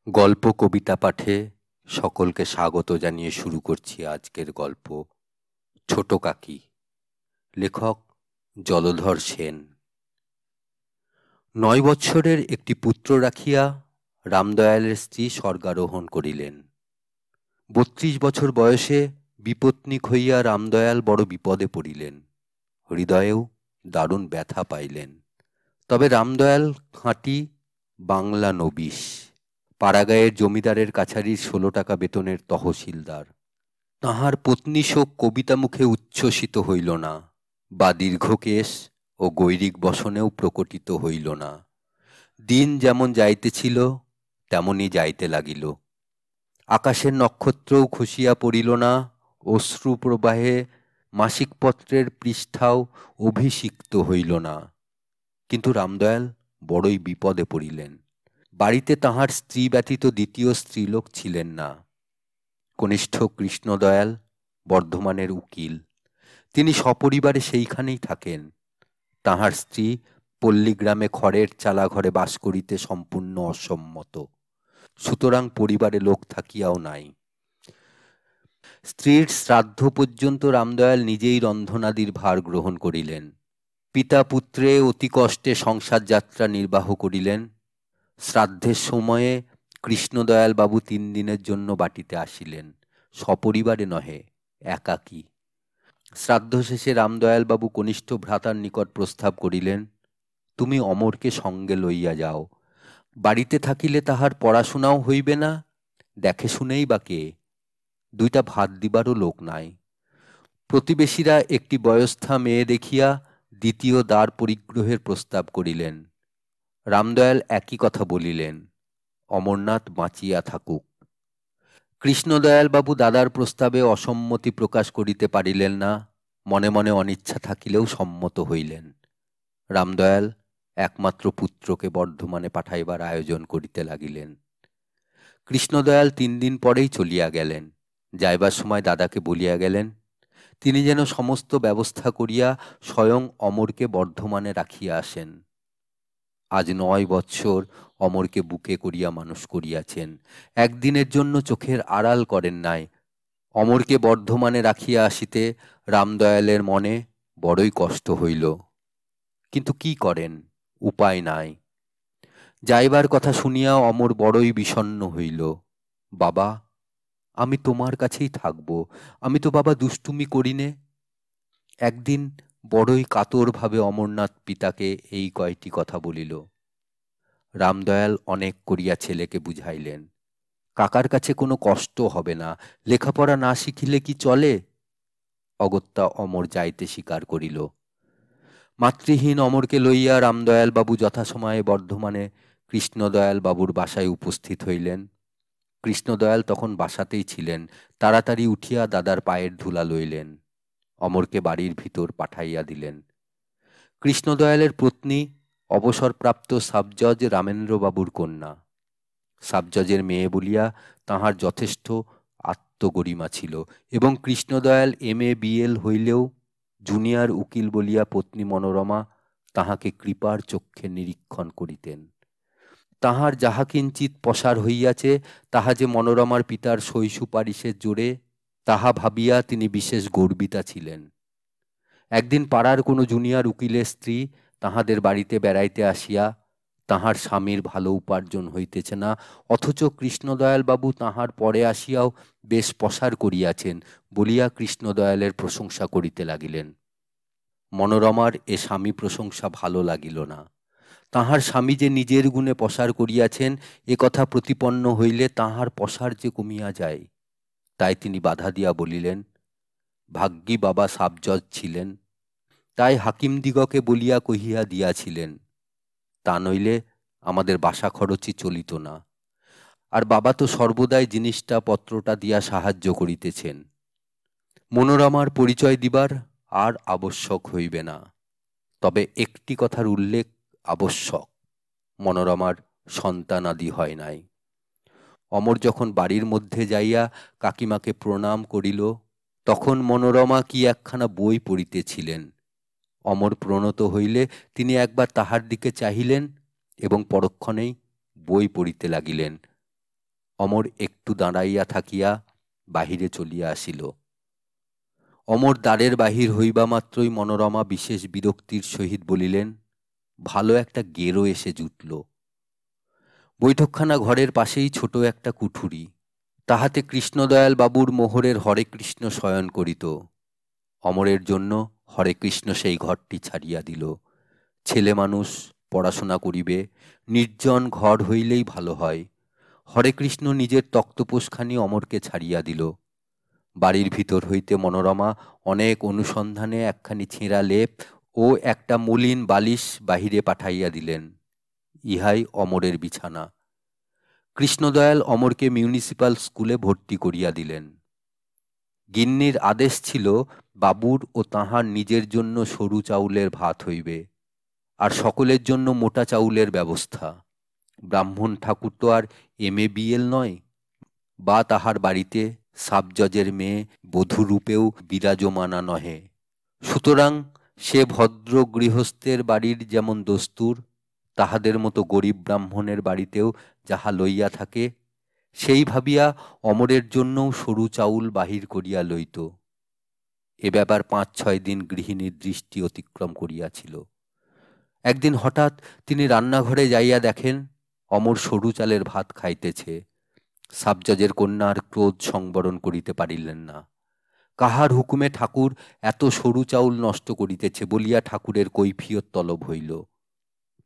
গল্প কবিতা পাঠে সকলকে স্বাগত জানিয়ে শুরু করছি আজকের গল্প ছোট কাকি। লেখক জলধর সেন। ৯ বৎসরের একটি পুত্র রাখিয়া রামদয়ালের স্ত্রী স্বর্গারোহণ করিলেন। ৩২ বছর বয়সে বিপত্নিক হইয়া রামদয়াল বড় বিপদে পড়িলেন, হৃদয়েও দারুণ ব্যথা পাইলেন। তবে রামদয়াল খাঁটি বাংলা নবিশ, পাড়াগাঁয়ের জমিদারের কাছারির ১৬ টাকা বেতনের তহসিলদার। তাঁহার পত্নী শোক কবিতা মুখে উচ্ছ্বসিত হইল না, বা দীর্ঘকেশ ও গৈরিক বসনেও প্রকটিত হইল না। দিন যেমন যাইতেছিল তেমনি যাইতে লাগিল। আকাশের নক্ষত্রও খসিয়া পড়িল না, অশ্রু প্রবাহে মাসিকপত্রের পৃষ্ঠাও অভিষিক্ত হইল না। কিন্তু রামদয়াল বড়ই বিপদে পড়িলেন। বাড়িতে তাঁহার স্ত্রী ব্যতীত দ্বিতীয় স্ত্রীলোক ছিলেন না। কনিষ্ঠ কৃষ্ণদয়াল বর্ধমানের উকিল, তিনি সপরিবারে সেইখানেই থাকেন। তাঁহার স্ত্রী পল্লীগ্রামে খড়ের চালা ঘরে বাস করিতে সম্পূর্ণ অসম্মত, সুতরাং পরিবারে লোক থাকিয়াও নাই। স্ত্রীর শ্রাদ্ধ পর্যন্ত রামদয়াল নিজেই রন্ধনাদির ভার গ্রহণ করিলেন। পিতা পুত্রে অতি কষ্টে সংসার যাত্রা নির্বাহ করিলেন। শ্রাদ্ধের সময়ে কৃষ্ণদয়াল বাবু ৩ দিনের জন্য বাটিতে আসিলেন, সপরিবারে নহে, একাকী। শ্রাদ্ধ শেষে রামদয়াল বাবু কনিষ্ঠ ভ্রাতার নিকট প্রস্তাব করিলেন, তুমি অমরকে সঙ্গে লইয়া যাও। বাড়িতে থাকিলে তাহার পড়াশোনাও হইবে না, দেখে শুনেই বা কে, 2টা ভাত দিবারও লোক নাই। প্রতিবেশীরা একটি বয়স্থা মেয়ে দেখিয়া দ্বিতীয় দ্বার পরিগ্রহের প্রস্তাব করিলেন। রামদয়াল একই কথা বলিলেন, অমরনাথ বাঁচিয়া থাকুক। কৃষ্ণদয়াল বাবু দাদার প্রস্তাবে অসম্মতি প্রকাশ করিতে পারিলেন না, মনে মনে অনিচ্ছা থাকিলেও সম্মত হইলেন। রামদয়াল একমাত্র পুত্রকে বর্ধমানে পাঠাইবার আয়োজন করিতে লাগিলেন। কৃষ্ণদয়াল 3 দিন পরেই চলিয়া গেলেন। যাইবার সময় দাদাকে বলিয়া গেলেন, তিনি যেন সমস্ত ব্যবস্থা করিয়া স্বয়ং অমরকে বর্ধমানে রাখিয়া আসেন। আজ 9 বৎসর অমরকে বুকে করিয়া মানুষ করিয়াছেন, একদিনের জন্য চোখের আড়াল করেন নাই। অমরকে বর্ধমানে রাখিয়া আসিতে রামদয়ালের মনে বড়ই কষ্ট হইল, কিন্তু কি করেন, উপায় নাই। যাইবার কথা শুনিয়া অমর বড়ই বিষণ্ণ হইল। বাবা, আমি তোমার কাছেই থাকব, আমি তো বাবা দুষ্টুমি করিনে। একদিন বড়ই কাতরভাবে অমরনাথ পিতাকে এই কয়টি কথা বলিল। রামদয়াল অনেক করিয়া ছেলেকে বুঝাইলেন, কাকার কাছে কোনো কষ্ট হবে না, লেখাপড়া না শিখিলে কি চলে? অগত্যা অমর যাইতে স্বীকার করিল। মাতৃহীন অমরকে লইয়া রামদয়াল বাবু যথাসময়ে বর্ধমানে কৃষ্ণদয়াল বাবুর বাসায় উপস্থিত হইলেন। কৃষ্ণদয়াল তখন বাসাতেই ছিলেন। তাড়াতাড়ি উঠিয়া দাদার পায়ের ধুলা লইলেন, অমরকে বাড়ির ভিতর পাঠাইয়া দিলেন। কৃষ্ণদয়ালের পত্নী অবসরপ্রাপ্ত সাবজজ রামেন্দ্রবাবুর কন্যা। সাবজজের মেয়ে বলিয়া তাহার যথেষ্ট আত্মগরিমা ছিল, এবং কৃষ্ণদয়াল MA BL হইলেও জুনিয়র উকিল বলিয়া পত্নী মনোরমা তাহাকে কৃপার চক্ষে নিরীক্ষণ করিতেন। তাহার যাহা কিঞ্চিৎ পসার হইয়াছে, তাহা যে মনোরমার পিতার সই সুপারিশের জোরে, তাহা ভাবিয়া তিনি বিশেষ গর্বিতা ছিলেন। একদিন পাড়ার কোনো জুনিয়র উকিলের স্ত্রী তাহাদের বাড়িতে বেড়াইতে আসিয়া, তাহার স্বামীর ভালো উপার্জন হইতেছে না, অথচ কৃষ্ণদয়াল বাবু তাহার পরে আসিয়াও বেশ পসার করিয়াছেন বলিয়া কৃষ্ণদয়ালের প্রশংসা করিতে লাগিলেন। মনোরমার এ স্বামী প্রশংসা ভালো লাগিল না। তাহার স্বামী যে নিজের গুণে পসার করিয়াছেন এ কথা প্রতিপন্ন হইলে তাহার পসার যে কমিয়া যায়। তাই তিনি বাধা দিয়া বলিলেন, ভাগ্যি বাবা সাবজজ ছিলেন, তাই হাকিমদিগকে বলিয়া কহিয়া দিয়াছিলেন, তা নইলে আমাদের বাসা খরচই চলিত না। আর বাবা তো সর্বদাই জিনিসটা পত্রটা দিয়া সাহায্য করিতেছেন। মনোরমার পরিচয় দিবার আর আবশ্যক হইবে না, তবে একটি কথার উল্লেখ আবশ্যক, মনোরমার সন্তানাদি হয় নাই। অমর যখন বাড়ির মধ্যে যাইয়া কাকিমাকে প্রণাম করিল, তখন মনোরমা কি একখানা বই পড়িতেছিলেন। অমর প্রণত হইলে তিনি একবার তাহার দিকে চাহিলেন এবং পরক্ষণেই বই পড়িতে লাগিলেন। অমর একটু দাঁড়াইয়া থাকিয়া বাহিরে চলিয়া আসিল। অমর দ্বারের বাহির হইবা মাত্রই মনোরমা বিশেষ বিরক্তির সহিত বলিলেন, ভালো একটা গেরো এসে জুটল। বৈঠকখানা ঘরের পাশেই ছোট একটা কুঠুরি, তাহাতে কৃষ্ণদয়াল বাবুর মোহরের হরে কৃষ্ণ শয়ন করিত। অমরের জন্য হরে কৃষ্ণ সেই ঘরটি ছাড়িয়া দিল। ছেলে মানুষ পড়াশোনা করিবে, নির্জন ঘর হইলেই ভালো হয়। হরে কৃষ্ণ নিজের তক্তপোষখানি অমরকে ছাড়িয়া দিল। বাড়ির ভিতর হইতে মনোরমা অনেক অনুসন্ধানে একখানি ছেঁড়া লেপ ও একটা মলিন বালিশ বাহিরে পাঠাইয়া দিলেন। ইহাই অমরের বিছানা। কৃষ্ণদয়াল অমরকে মিউনিসিপ্যাল স্কুলে ভর্তি করিয়া দিলেন। গিন্নির আদেশ ছিল বাবুর ও তাহার নিজের জন্য সরু চাউলের ভাত হইবে, আর সকলের জন্য মোটা চাউলের ব্যবস্থা। ব্রাহ্মণ ঠাকুর তো আর MA-BL নয়, বা তাহার বাড়িতে সাবজজের মেয়ে বধূরূপেও বিরাজমানা নহে। সুতরাং সে ভদ্র গৃহস্থের বাড়ির যেমন দস্তুর, তাহাদের মতো গরিব ব্রাহ্মণের বাড়িতেও যাহা লইয়া থাকে, সেই ভাবিয়া অমরের জন্যও সরু চাউল বাহির করিয়া লইত। এ ব্যাপার 5-6 দিন গৃহিণীর দৃষ্টি অতিক্রম করিয়াছিল। একদিন হঠাৎ তিনি রান্নাঘরে যাইয়া দেখেন অমর সরু চালের ভাত খাইতেছে। সাবজজের কন্যা আর ক্রোধ সংবরণ করিতে পারিলেন না। কাহার হুকুমে ঠাকুর এত সরু চাউল নষ্ট করিতেছে বলিয়া ঠাকুরের কৈফিয়ত তলব হইল।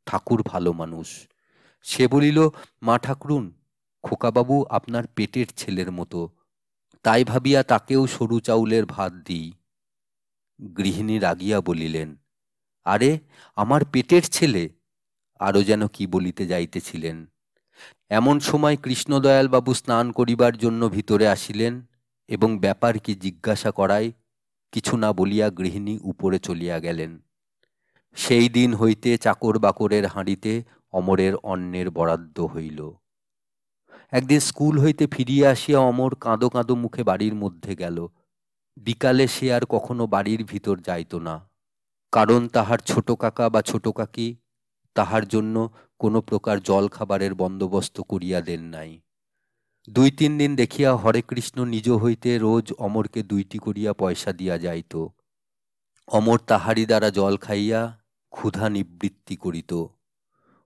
ঠাকুর ভালো মানুষ, সে বলিল, মা ঠাকুরুন, খোকাবাবু আপনার পেটের ছেলের মতো, তাই ভাবিয়া তাকেও সরু চাউলের ভাত দিই। গৃহিণী রাগিয়া বলিলেন, আরে আমার পেটের ছেলে, আরও যেন কি বলিতে যাইতেছিলেন। এমন সময় কৃষ্ণদয়াল বাবু স্নান করিবার জন্য ভিতরে আসিলেন এবং ব্যাপার কি জিজ্ঞাসা করায় কিছু না বলিয়া গৃহিণী উপরে চলিয়া গেলেন। সেই দিন হইতে চাকর বাকরের হাঁড়িতে অমরের অন্নের বরাদ্দ হইল। একদিন স্কুল হইতে ফিরিয়া আসিয়া অমর কাঁদো কাঁদো মুখে বাড়ির মধ্যে গেল। বিকালে সে আর কখনো বাড়ির ভিতর যাইত না, কারণ তাহার ছোট কাকা বা ছোট কাকি তাহার জন্য কোনো প্রকার জল খাবারের বন্দোবস্ত করিয়া দেন নাই। 2-3 দিন দেখিয়া হরে কৃষ্ণ নিজ হইতে রোজ অমরকে 2টি করিয়া পয়সা দিয়া যাইত। অমর তাহারি দ্বারা জল খাইয়া ক্ষুধা নিবৃত্তি করিত।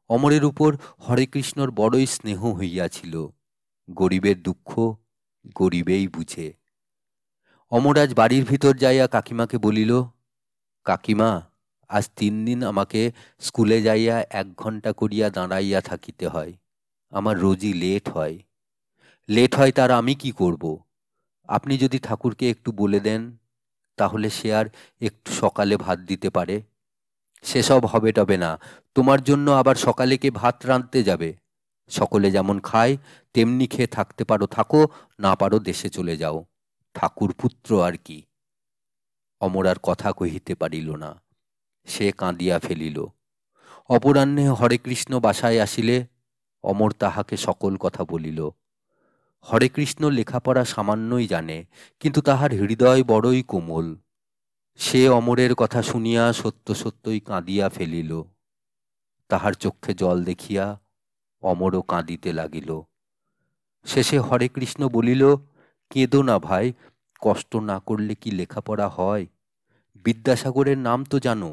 অমরের উপর হরে কৃষ্ণর বড়ই স্নেহ হইয়াছিল। গরিবের দুঃখ গরিবেই বুঝে। অমর আজ বাড়ির ভিতর যাইয়া কাকিমাকে বলিল, কাকিমা, আজ 3 দিন আমাকে স্কুলে যাইয়া 1 ঘণ্টা করিয়া দাঁড়াইয়া থাকিতে হয়। আমার রোজই লেট হয়, তার আমি কি করব? আপনি যদি ঠাকুরকে একটু বলে দেন, তাহলে সে আর একটু সকালে ভাত দিতে পারে। সেসব হবে টবে না, তোমার জন্য আবার সকালে কে ভাত রাঁধতে যাবে? সকলে যেমন খায় তেমনি খেয়ে থাকতে পারো থাকো, না পারো দেশে চলে যাও। ঠাকুর পুত্র আর কি। অমর আর কথা কহিতে পারিল না, সে কাঁদিয়া ফেলিল। অপরাহ্নে হরে কৃষ্ণ বাসায় আসিলে অমর তাহাকে সকল কথা বলিল। হরে কৃষ্ণ লেখাপড়া সামান্যই জানে, কিন্তু তাহার হৃদয় বড়ই কোমল। সে অমরের কথা শুনিয়া সত্য সত্যই কাঁদিয়া ফেলিল। তাহার চক্ষে জল দেখিয়া অমরও কাঁদিতে লাগিল। শেষে হরে কৃষ্ণ বলিল, কেঁদো না ভাই, কষ্ট না করলে কি লেখাপড়া হয়? বিদ্যাসাগরের নাম তো জানো,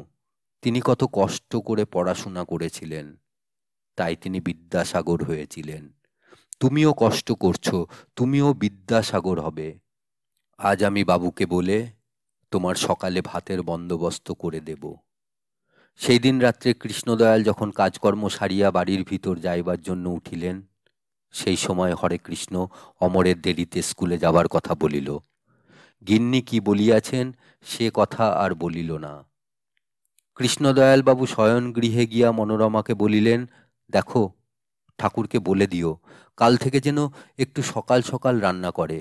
তিনি কত কষ্ট করে পড়াশোনা করেছিলেন, তাই তিনি বিদ্যাসাগর হয়েছিলেন। তুমিও কষ্ট করছো, তুমিও বিদ্যাসাগর হবে। আজ আমি বাবুকে বলে তোমার সকালে ভাতের বন্দোবস্ত করে দেব। সেই দিন রাত্রে কৃষ্ণদয়াল যখন কাজকর্ম সারিয়া বাড়ির ভিতর যাইবার জন্য উঠিলেন, সেই সময় হরে কৃষ্ণ অমরের দেরিতে স্কুলে যাবার কথা বলিল। গিন্নি কি বলিয়াছেন সে কথা আর বলিল না। কৃষ্ণদয়াল বাবু শয়ন গৃহে গিয়া মনোরমাকে বলিলেন, দেখো, ঠাকুরকে বলে দিও কাল থেকে যেন একটু সকাল সকাল রান্না করে।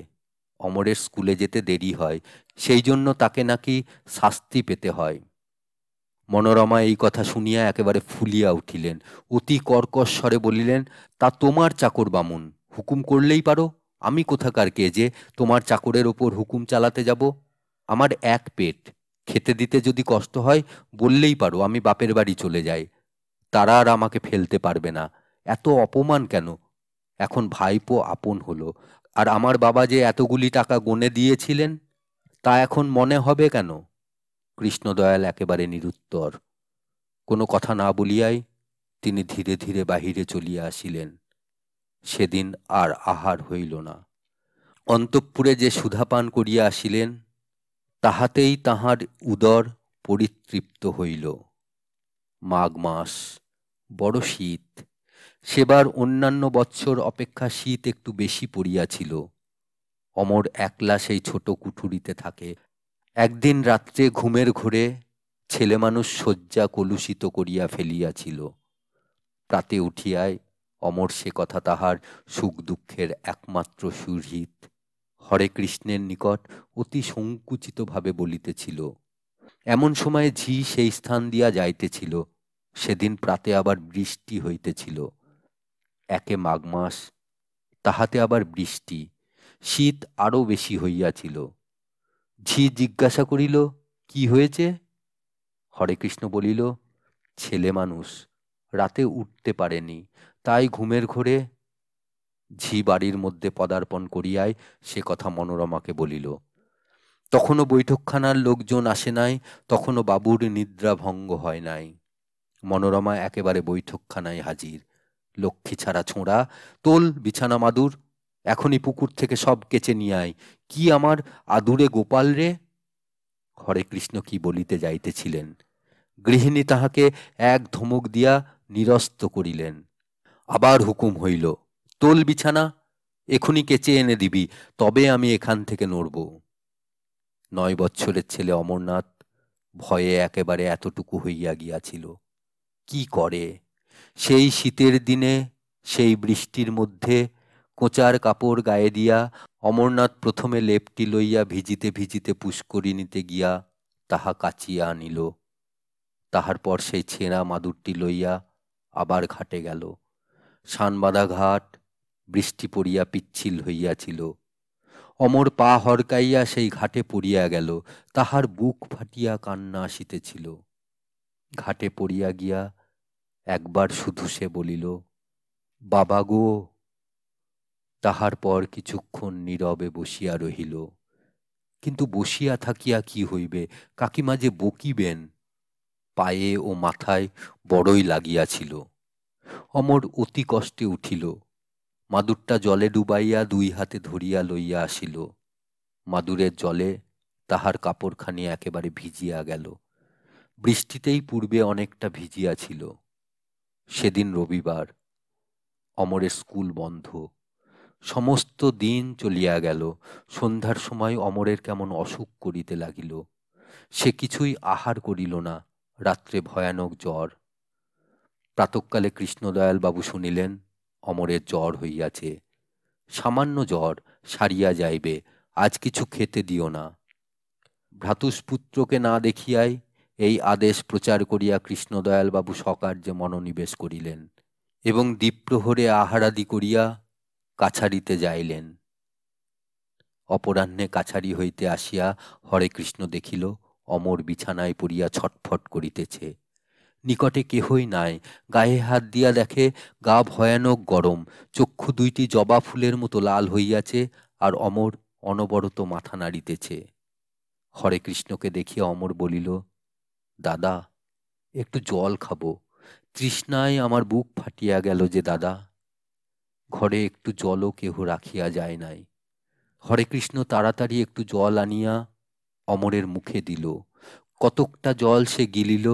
অমরের স্কুলে যেতে দেরি হয়, সেই জন্য তাকে নাকি শাস্তি পেতে হয়। মনোরমা এই কথা শুনিয়া একেবারে ফুলিয়া উঠিলেন। অতি কর্কশ স্বরে বলিলেন, তা তোমার চাকর বামুন, হুকুম করলেই পারো? আমি কোথাকার কে যে তোমার চাকরের ওপর হুকুম চালাতে যাব? আমার এক পেট, খেতে দিতে যদি কষ্ট হয় বললেই পারো, আমি বাপের বাড়ি চলে যাই, তারা আর আমাকে ফেলতে পারবে না। এত অপমান কেন? এখন ভাইপো আপন হলো, আর আমার বাবা যে এতগুলি টাকা গনে দিয়েছিলেন তা এখন মনে হবে কেন? কৃষ্ণদয়াল একেবারে নিরুত্তর। কোনো কথা না বলিয়াই তিনি ধীরে ধীরে বাহিরে চলিয়া আসিলেন। সেদিন আর আহার হইল না। অন্তঃপুরে যে সুধাপান করিয়া আসিলেন তাহাতেই তাহার উদর পরিতৃপ্ত হইল। মাঘ মাস, বড় শীত। সেবার অন্যান্য বৎসর অপেক্ষা শীত একটু বেশি পড়িয়াছিল। অমর একলা সেই ছোট কুঠুরিতে থাকে। একদিন রাত্রে ঘুমের ঘোরে ছেলেমানুষ শয্যা কলুষিত করিয়া ফেলিয়াছিল। প্রাতে উঠিয়ায় অমর সে কথা তাহার সুখ দুঃখের একমাত্র সুহৃদ হরে কৃষ্ণের নিকট অতি সংকুচিতভাবে বলিতেছিল। এমন সময়ে ঝি সেই স্থান দিয়া যাইতেছিল। সেদিন প্রাতে আবার বৃষ্টি হইতেছিল। একে মাঘ মাস, তাহাতে আবার বৃষ্টি, শীত আরও বেশি হইয়াছিল। ঝি জিজ্ঞাসা করিল, কি হয়েছে? হরে কৃষ্ণ বলিল, ছেলে মানুষ রাতে উঠতে পারেনি, তাই ঘুমের ঘোরে। ঝি বাড়ির মধ্যে পদার্পণ করিয়াই সে কথা মনোরমাকে বলিল। তখনও বৈঠকখানার লোকজন আসে নাই, তখনও বাবুর নিদ্রা ভঙ্গ হয় নাই। মনোরমা একেবারে বৈঠকখানায় হাজির। লক্ষ্মী ছাড়া ছোঁড়া, তোল বিছানা মাদুর, এখনই পুকুর থেকে সব কেচে নিয়ে আয়। কি আমার আদুরে গোপাল রে! হরে কৃষ্ণ কি বলিতে যাইতেছিলেন, গৃহিণী তাহাকে এক ধমক দিয়া নিরস্ত করিলেন। আবার হুকুম হইল, তোল বিছানা, এখনই কেচে এনে দিবি, তবে আমি এখান থেকে নড়ব। 9 বৎসরের ছেলে অমরনাথ ভয়ে একেবারে এতটুকু হইয়া গিয়াছিল। কি করে? সেই শীতের দিনে, সেই বৃষ্টির মধ্যে কোঁচার কাপড় গায়ে দিয়া অমরনাথ প্রথমে লেপটি লইয়া ভিজিতে ভিজিতে পুষ্করিণীতে গিয়া তাহা কাচিয়া আনিল। তাহার পর সেই ছেঁড়া মাদুরটি লইয়া আবার ঘাটে গেল। সানবাঁধা ঘাট, বৃষ্টি পড়িয়া পিচ্ছিল হইয়াছিল। অমর পা হরকাইয়া সেই ঘাটে পড়িয়া গেল। তাহার বুক ফাটিয়া কান্না আসিতেছিল। ঘাটে পড়িয়া গিয়া একবার শুধু সে বলিল, বাবা গো। তাহার পর কিছুক্ষণ নীরবে বসিয়া রহিল। কিন্তু বসিয়া থাকিয়া কি হইবে, কাকিমা যে বকিবেন। পায়ে ও মাথায় বড়ই লাগিয়াছিল। অমর অতি কষ্টে উঠিল, মাদুরটা জলে ডুবাইয়া 2 হাতে ধরিয়া লইয়া আসিল। মাদুরের জলে তাহার কাপড়খানি একেবারে ভিজিয়া গেল। বৃষ্টিতেই পূর্বে অনেকটা ভিজিয়াছিল। সেদিন রবিবার, অমরের স্কুল বন্ধ। সমস্ত দিন চলিয়া গেল। সন্ধ্যার সময় অমরের কেমন অসুখ করিতে লাগিল। সে কিছুই আহার করিল না। রাত্রে ভয়ানক জ্বর। প্রাতঃকালে কৃষ্ণদয়াল বাবু শুনিলেন অমরের জ্বর হইয়াছে। সামান্য জ্বর, সারিয়া যাইবে, আজ কিছু খেতে দিও না। ভ্রাতুষ্পুত্রকে না দেখিয়াই এই আদেশ প্রচার করিয়া কৃষ্ণদয়াল বাবু সকার্যে মনোনিবেশ করিলেন এবং দ্বীপ্রহরে আহারাদি করিয়া কাছারিতে যাইলেন। অপরাহ্নে কাছারি হইতে আসিয়া হরে কৃষ্ণ দেখিল অমর বিছানায় পড়িয়া ছটফট করিতেছে। নিকটে কেহই নাই। গায়ে হাত দিয়া দেখে গা ভয়ানক গরম, চক্ষু 2টি জবা ফুলের মতো লাল হইয়াছে, আর অমর অনবরত মাথা নাড়িতেছে। হরে কৃষ্ণকে দেখিয়া অমর বলিল, দাদা একটু জল খাবো, তৃষ্ণায় আমার বুক ফাটিয়া গেল যে দাদা। ঘরে একটু জলও কেহ রাখিয়া যায় নাই। হরে কৃষ্ণ তাড়াতাড়ি একটু জল আনিয়া অমরের মুখে দিল। কতকটা জল সে গিলিল,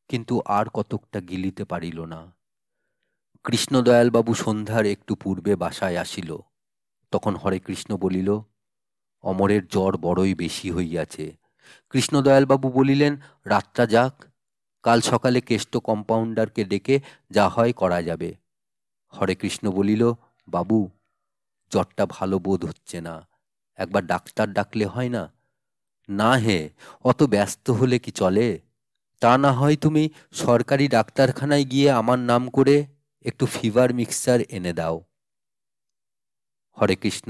কিন্তু আর কতকটা গিলিতে পারিল না। কৃষ্ণদয়ালবাবু সন্ধ্যার একটু পূর্বে বাসায় আসিল। তখন হরে কৃষ্ণ বলিল, অমরের জ্বর বড়ই বেশি হইয়াছে। কৃষ্ণদয়ালবাবু বলিলেন, রাতটা যাক, কাল সকালে কেষ্ট কম্পাউন্ডারকে ডেকে যা হয় করা যাবে। হরে কৃষ্ণ বলিল, বাবু জ্বরটা ভালো বোধ হচ্ছে না, একবার ডাক্তার ডাকলে হয় না? না হে, অত ব্যস্ত হলে কি চলে? তা না হয় তুমি সরকারি ডাক্তারখানায় গিয়ে আমার নাম করে একটু ফিভার মিক্সচার এনে দাও। হরে কৃষ্ণ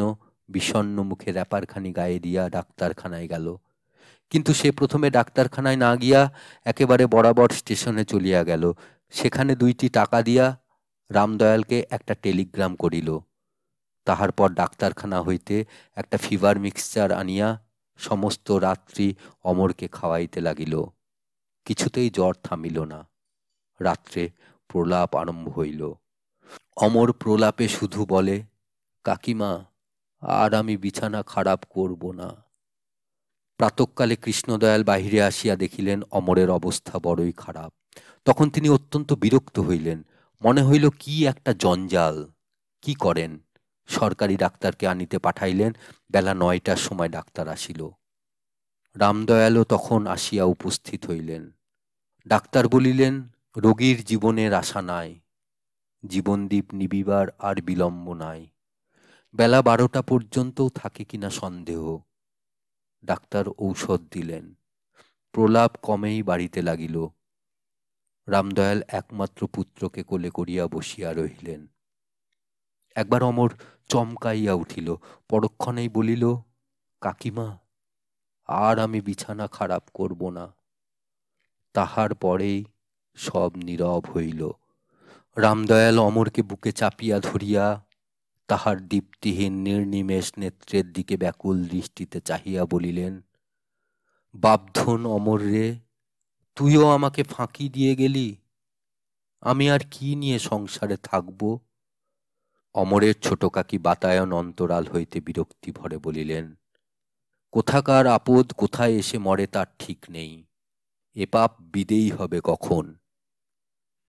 বিষণ্ণ মুখে র্যাপারখানি গায়ে দিয়া ডাক্তারখানায় গেল। কিন্তু সে প্রথমে ডাক্তারখানায় না গিয়া একেবারে বরাবর স্টেশনে চলিয়া গেল। সেখানে 2টি টাকা দিয়া রামদয়ালকে একটা টেলিগ্রাম করিল। তাহার পর ডাক্তারখানা হইতে একটা ফিভার মিক্সচার আনিয়া সমস্ত রাত্রি অমরকে খাওয়াইতে লাগিল। কিছুতেই জ্বর থামিল না। রাত্রে প্রলাপ আরম্ভ হইল। অমর প্রলাপে শুধু বলে, কাকিমা, আর আমি বিছানা খারাপ করব না। প্রাতঃকালে কৃষ্ণদয়াল বাহিরে আসিয়া দেখিলেন অমরের অবস্থা বড়ই খারাপ। তখন তিনি অত্যন্ত বিরক্ত হইলেন। মনে হইল কি একটা জঞ্জাল। কি করেন? সরকারি ডাক্তারকে আনিতে পাঠাইলেন। বেলা 9টার সময় ডাক্তার আসিল। রামদয়ালও তখন আসিয়া উপস্থিত হইলেন। ডাক্তার বলিলেন, রোগীর জীবনের আশা নাই, জীবনদীপ নিবিবার আর বিলম্ব নাই। বেলা 12টা পর্যন্তও থাকে কিনা সন্দেহ। ডাক্তার ঔষধ দিলেন। প্রলাপ কমেই বাড়িতে লাগিল। রামদয়াল একমাত্র পুত্রকে কোলে করিয়া বসিয়া রহিলেন। একবার অমর চমকাইয়া উঠিল, পরক্ষণেই বলিল, কাকিমা, আর আমি বিছানা খারাপ করব না। তাহার পরেই সব নীরব হইল। রামদয়াল অমরকে বুকে চাপিয়া ধরিয়া তাহার দীপ্তিহীন নির্নিমেষ নেত্রের দিকে ব্যাকুল দৃষ্টিতে চাহিয়া বলিলেন, বাপধন অমর রে, তুইও আমাকে ফাঁকি দিয়ে গেলি। আমি আর কি নিয়ে সংসারে থাকব? অমরের ছোট কাকি বাতায়ন অন্তরাল হইতে বিরক্তি ভরে বলিলেন, কোথাকার আপদ কোথায় এসে মরে তার ঠিক নেই। এ পাপ বিদেই হবে কখন।